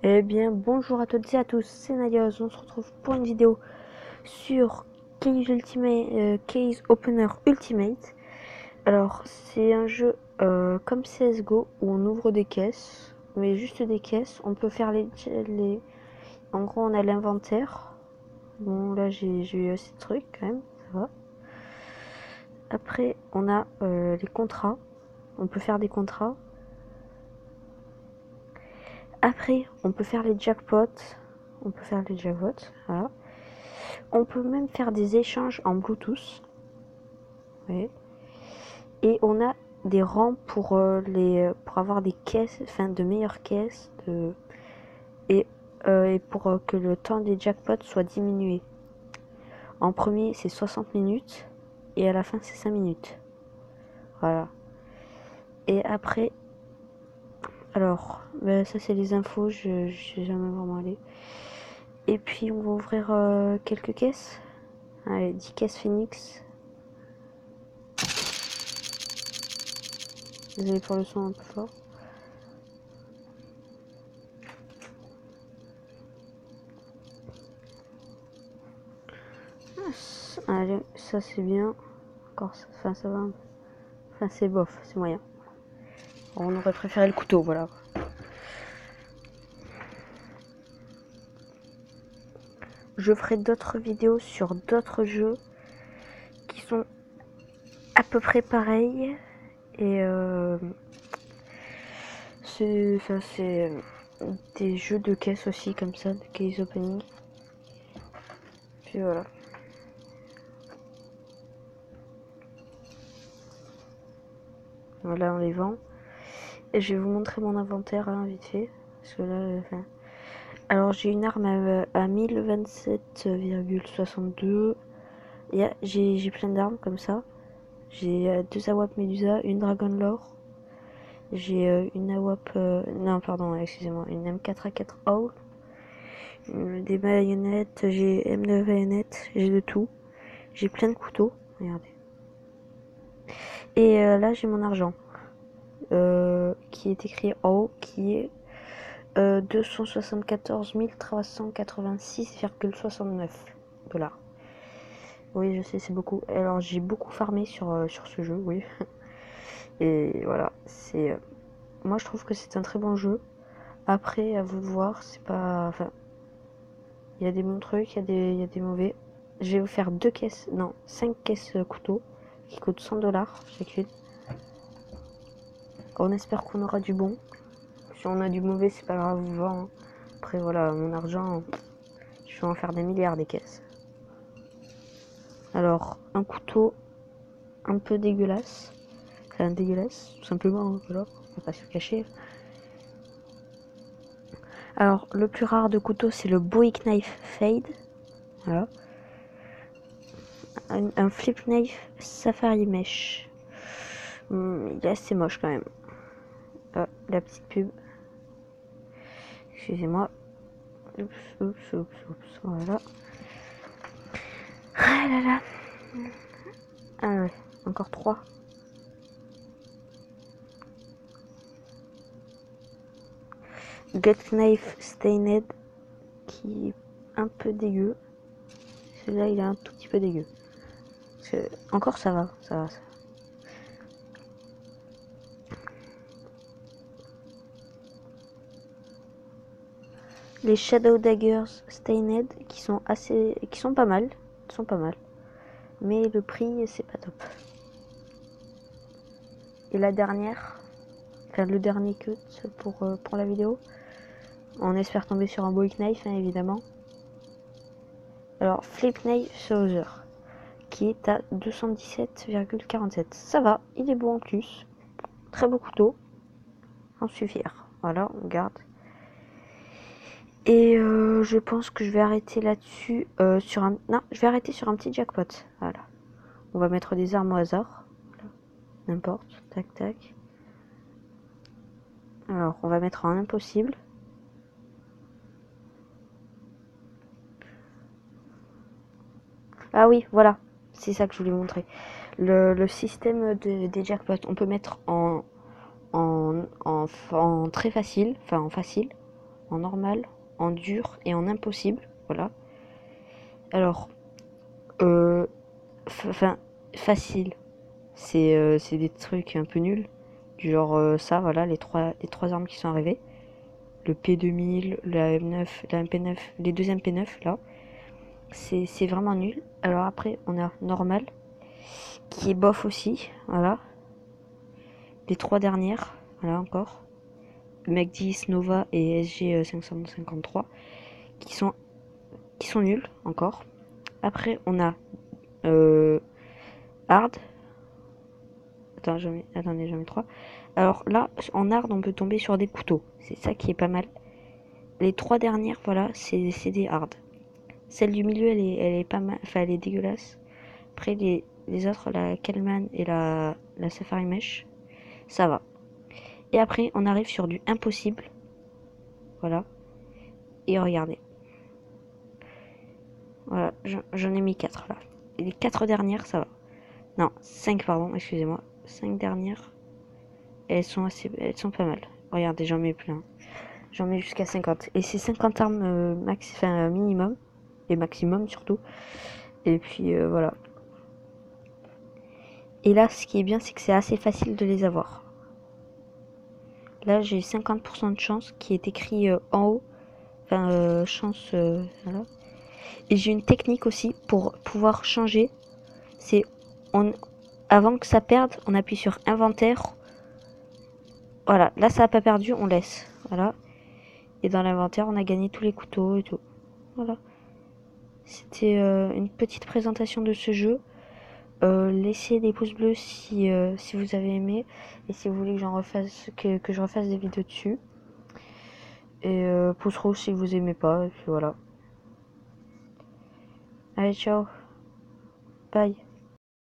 Eh bien, bonjour à toutes et à tous, c'est Nadia, on se retrouve pour une vidéo sur Case Opener Ultimate. Alors, c'est un jeu comme CSGO où on ouvre des caisses, mais juste des caisses. On peut faire En gros, on a l'inventaire. Bon, là, j'ai eu assez de trucs quand même, ça va. Après, on a les contrats. On peut faire des contrats. Après, on peut faire les jackpots. Voilà. On peut même faire des échanges en Bluetooth. Oui. Et on a des rangs pour avoir des caisses, enfin de meilleures caisses, et pour que le temps des jackpots soit diminué. En premier, c'est 60 minutes et à la fin, c'est 5 minutes. Voilà. Et après, alors, ça c'est les infos, je suis jamais vraiment allé. Et puis on va ouvrir quelques caisses. Allez, 10 caisses Phoenix. Désolé pour le son un peu fort. Allez, ça c'est bien. Encore, enfin ça va. Enfin c'est bof, c'est moyen. On aurait préféré le couteau, voilà. Je ferai d'autres vidéos sur d'autres jeux qui sont à peu près pareils. Et c'est des jeux de caisse aussi comme ça, de case opening. Puis voilà. Voilà, on les vend. Et je vais vous montrer mon inventaire hein, vite fait. Parce que là, alors j'ai une arme à 1027,62. J'ai plein d'armes comme ça. J'ai 2 AWP Medusa, une Dragon Lore. J'ai une AWP... non, pardon, excusez-moi. Une M4A4 Owl. Des baïonnettes, j'ai M9 baïonnettes, j'ai de tout. J'ai plein de couteaux, regardez. Et là, j'ai mon argent. Qui est écrit en haut, qui est 274 386,69 $. Oui, je sais, c'est beaucoup. Alors, j'ai beaucoup farmé sur ce jeu, oui. Et voilà, c'est... moi, je trouve que c'est un très bon jeu. Après, à vous de voir, c'est pas... Enfin, il y a des bons trucs, il y a des mauvais. Je vais vous faire 2 caisses, non, 5 caisses couteaux qui coûtent 100 $ chacune. On espère qu'on aura du bon. Si on a du mauvais, c'est pas grave, vous vend. Après, voilà, mon argent, je vais en faire des milliards des caisses. Alors, un couteau un peu dégueulasse. Enfin, dégueulasse, tout simplement, voilà, on va pas se cacher. Alors, le plus rare de couteau, c'est le Bowie Knife Fade. Voilà. Un Flip Knife Safari Mesh. Il est assez moche quand même. La petite pub. Excusez-moi. Oups, voilà. Ah là là. Ah ouais, encore 3. Gut Knife Stained, qui est un peu dégueu. Celui-là, il est un tout petit peu dégueu. Encore, ça va, ça va. Les Shadow Daggers Stained, qui sont pas mal. Ils sont pas mal. Mais le prix, c'est pas top. Et la dernière, enfin le dernier cut pour la vidéo, on espère tomber sur un Bowie Knife, hein, évidemment. Alors, Flip Knife Saucer, qui est à 217,47. Ça va, il est bon en plus. Très beau couteau. J'en suis fier. Voilà, on garde. Et je pense que je vais arrêter là-dessus sur un... Non, je vais arrêter sur un petit jackpot. Voilà. On va mettre des armes au hasard. Voilà. N'importe. Tac, tac. Alors, on va mettre en impossible. Ah oui, voilà. C'est ça que je voulais montrer. Le système des jackpots. On peut mettre en très facile. Enfin, en facile. en normal, en dur et en impossible. Voilà. Alors, facile. C'est des trucs un peu nuls. Du genre ça, voilà, les trois armes qui sont arrivées. Le P2000, la M9, la MP9, les deux MP9 là. C'est vraiment nul. Alors après, on a normal, qui est bof aussi. Voilà. Les trois dernières, voilà encore. Mac 10, Nova et SG 553 qui sont nuls encore. Après, on a hard. Attendez, j'en mets 3. Alors là, en hard, on peut tomber sur des couteaux. C'est ça qui est pas mal. Les trois dernières, voilà, c'est des hard. Celle du milieu, elle est pas mal. Enfin, elle est dégueulasse. Après, les autres, la Kelman et la Safari Mesh, ça va. Et après, on arrive sur du impossible. Voilà. Et regardez. Voilà, j'en ai mis 4 là. Et les 4 dernières, ça va. Non, 5 pardon, excusez-moi. 5 dernières, elles sont pas mal. Regardez, j'en mets plein. J'en mets jusqu'à 50. Et c'est 50 armes minimum. Et maximum surtout. Et puis voilà. Et là, ce qui est bien, c'est que c'est assez facile de les avoir. Là, j'ai 50% de chance qui est écrit en haut. Enfin, chance, voilà. Et j'ai une technique aussi pour pouvoir changer. C'est avant que ça perde, on appuie sur inventaire. Voilà, là ça n'a pas perdu, on laisse. Voilà. Et dans l'inventaire, on a gagné tous les couteaux et tout. Voilà. C'était une petite présentation de ce jeu. Laissez des pouces bleus si vous avez aimé. Et si vous voulez que je refasse des vidéos dessus. Et pouce rouge si vous aimez pas. Et puis voilà. Allez, ciao. Bye.